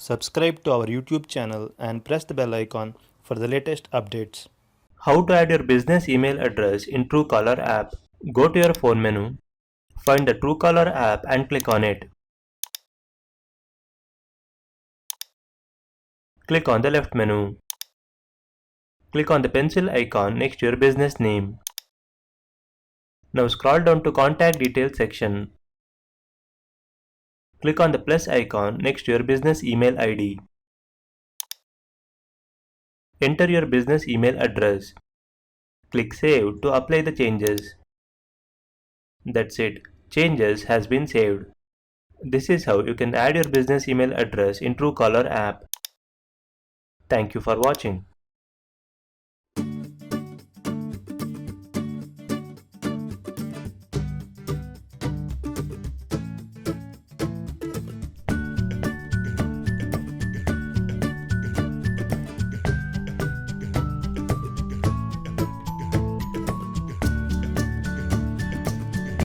Subscribe to our YouTube channel and press the bell icon for the latest updates. How to add your business email address in Truecaller app. Go to your phone menu, find the Truecaller app and click on it. Click on the left menu. Click on the pencil icon next to your business name. Now scroll down to contact details section. Click on the plus icon next to your business email ID. Enter your business email address. Click Save to apply the changes. That's it. Changes has been saved. This is how you can add your business email address in Truecaller app. Thank you for watching.